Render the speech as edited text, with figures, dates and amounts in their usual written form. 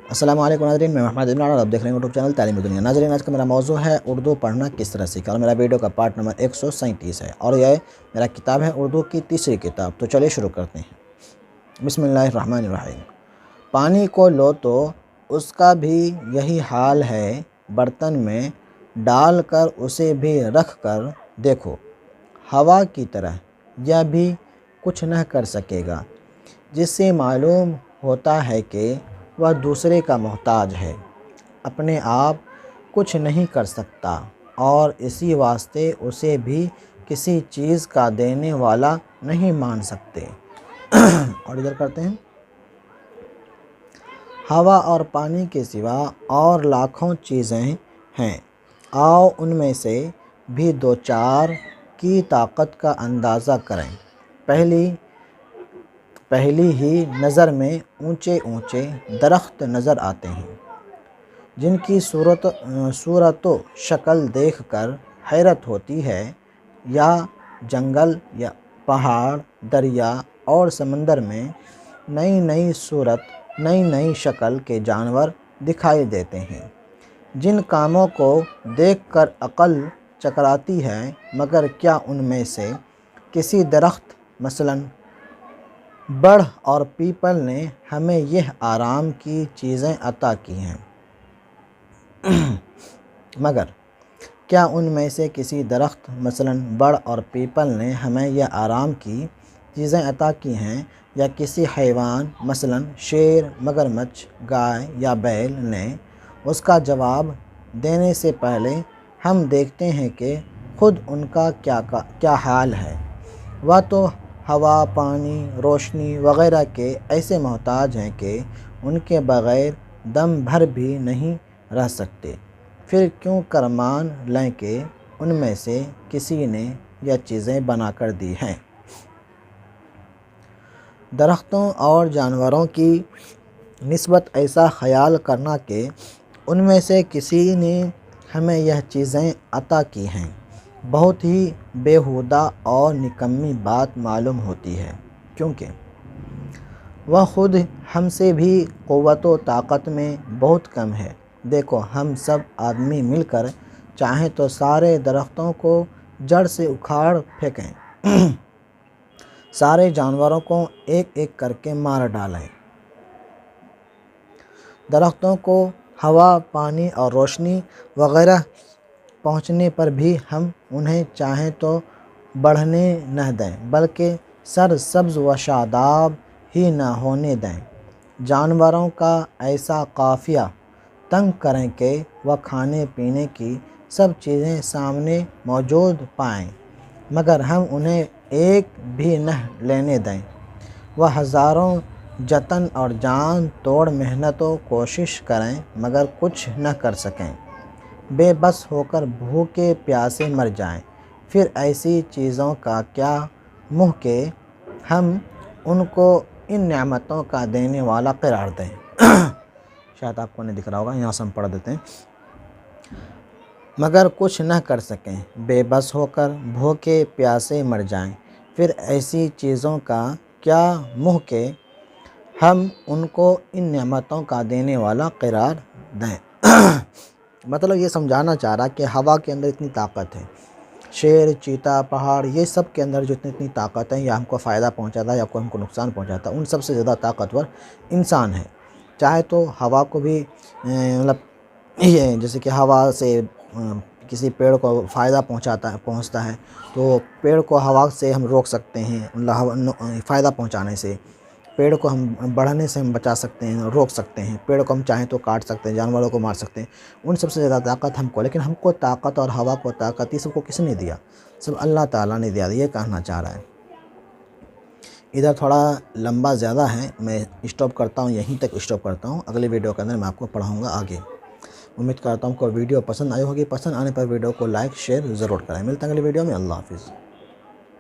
السلام علیکم ناظرین، میں محمد عمران اور آپ دیکھ رہے ہیں یوٹیوب چینل تعلیمی دنیا۔ ناظرین، آج کا میرا موضوع ہے اردو پڑھنا کس طرح سیکھیں، اور میرا ویڈیو کا پارٹ نمبر 137 ہے، اور یہ میرا کتاب ہے اردو کی تیسری کتاب۔ تو چلیے شروع کرتے ہیں۔ بسم اللہ الرحمن الرحیم۔ پانی کو لو تو اس کا بھی یہی حال ہے، برتن میں ڈال کر اسے بھی رکھ کر دیکھو، ہوا کی طرح یہ بھی کچھ نہ کر سکے گا، جس سے معلوم ہوتا ہے کہ وہ دوسرے کا محتاج ہے، اپنے آپ کچھ نہیں کر سکتا، اور اسی واسطے اسے بھی کسی چیز کا دینے والا نہیں مان سکتے۔ اور ادھر کرتے ہیں۔ ہوا اور پانی کے سوا اور لاکھوں چیزیں ہیں، آؤ ان میں سے بھی دو چار کی طاقت کا اندازہ کریں۔ پہلی ہی نظر میں اونچے اونچے درخت نظر آتے ہیں، جن کی صورت و شکل دیکھ کر حیرت ہوتی ہے، یا جنگل یا پہاڑ، دریا اور سمندر میں نئی نئی صورت، نئی نئی شکل کے جانور دکھائی دیتے ہیں، جن کاموں کو دیکھ کر عقل چکراتی ہے۔ مگر کیا ان میں سے کسی درخت مثلاً بڑھ اور پیپل نے ہمیں یہ آرام کی چیزیں عطا کی ہیں؟ مگر کیا ان میں سے کسی درخت مثلاً بڑھ اور پیپل نے ہمیں یہ آرام کی چیزیں عطا کی ہیں، یا کسی حیوان مثلاً شیر، مگرمچھ، گائے یا بیل نے؟ اس کا جواب دینے سے پہلے ہم دیکھتے ہیں کہ خود ان کا کیا حال ہے۔ وہ تو ہوا، پانی، روشنی وغیرہ کے ایسے محتاج ہیں کہ ان کے بغیر دم بھر بھی نہیں رہ سکتے، پھر کیوں کر مان لیں کہ ان میں سے کسی نے یہ چیزیں بنا کر دی ہیں۔ درختوں اور جانوروں کی نسبت ایسا خیال کرنا کہ ان میں سے کسی نے ہمیں یہ چیزیں عطا کی ہیں، بہت ہی بیہودہ اور نکمی بات معلوم ہوتی ہے، کیونکہ وہ خود ہم سے بھی قوت و طاقت میں بہت کم ہے۔ دیکھو، ہم سب آدمی مل کر چاہیں تو سارے درختوں کو جڑ سے اکھاڑ پھینکیں، سارے جانوروں کو ایک ایک کر کے مار ڈالیں، درختوں کو ہوا، پانی اور روشنی وغیرہ پہنچنے پر بھی ہم انہیں چاہیں تو بڑھنے نہ دیں، بلکہ سرسبز و شاداب ہی نہ ہونے دیں۔ جانوروں کا ایسا قافیہ تنگ کریں کہ وہ کھانے پینے کی سب چیزیں سامنے موجود پائیں، مگر ہم انہیں ایک بھی نہ لینے دیں۔ وہ ہزاروں جتن اور جان توڑ محنت و کوشش کریں، مگر کچھ نہ کر سکیں، بے بس ہو کر بھوکے پیاسے مر جائیں۔ پھر ایسی چیزوں کا کیا منہ کہ ہم ان کو ان نعمتوں کا دینے والا قرار دیں۔ شاید آپ کو نہیں دکھ رہا ہوگا، یہاں سے ہم پڑھ دیتے ہیں۔ مگر کچھ نہ کر سکیں، بے بس ہو کر بھوکے پیاسے مر جائیں۔ پھر ایسی چیزوں کا کیا منہ کہ ہم ان کو ان نعمتوں کا دینے والا قرار دیں۔ مطلب یہ سمجھانا چاہ رہا کہ ہوا کے اندر اتنی طاقت ہے، شیر، چیتا، پہاڑ، یہ سب کے اندر جو اتنی طاقت ہے، یا ہم کو فائدہ پہنچاتا ہے یا کوئی ہم کو نقصان پہنچاتا ہے، ان سب سے زیادہ طاقتور انسان ہے۔ چاہے تو ہوا کو بھی مطلب یہ جیسے کہ ہوا سے کسی پیڑ کو فائدہ پہنچتا ہے تو پیڑ کو ہوا سے ہم روک سکتے ہیں، فائدہ پہنچانے سے۔ پیڑ کو ہم بڑھنے سے ہم بچا سکتے ہیں، روک سکتے ہیں۔ پیڑ کو ہم چاہیں تو کاٹ سکتے ہیں، جانوروں کو مار سکتے ہیں۔ ان سب سے زیادہ طاقت ہم کو، لیکن ہم کو طاقت اور ہوا کو طاقت یہ سب کو کس نے دیا؟ سب اللہ تعالیٰ نے دیا، یہ کہنا چاہ رہا ہے۔ ادھر تھوڑا لمبا زیادہ ہے، میں اسٹاپ کرتا ہوں، یہیں تک اسٹاپ کرتا ہوں۔ اگلی ویڈیو کے اندر میں آپ کو پڑھاؤں گا آگے۔ امید کرتا ہوں کہ ویڈیو پسند آئی ہوگی، پسند آنے پر ویڈیو کو لائک شیئر ضرور کریں۔ ملتے ہیں اگلی ویڈیو میں، اللہ حافظ۔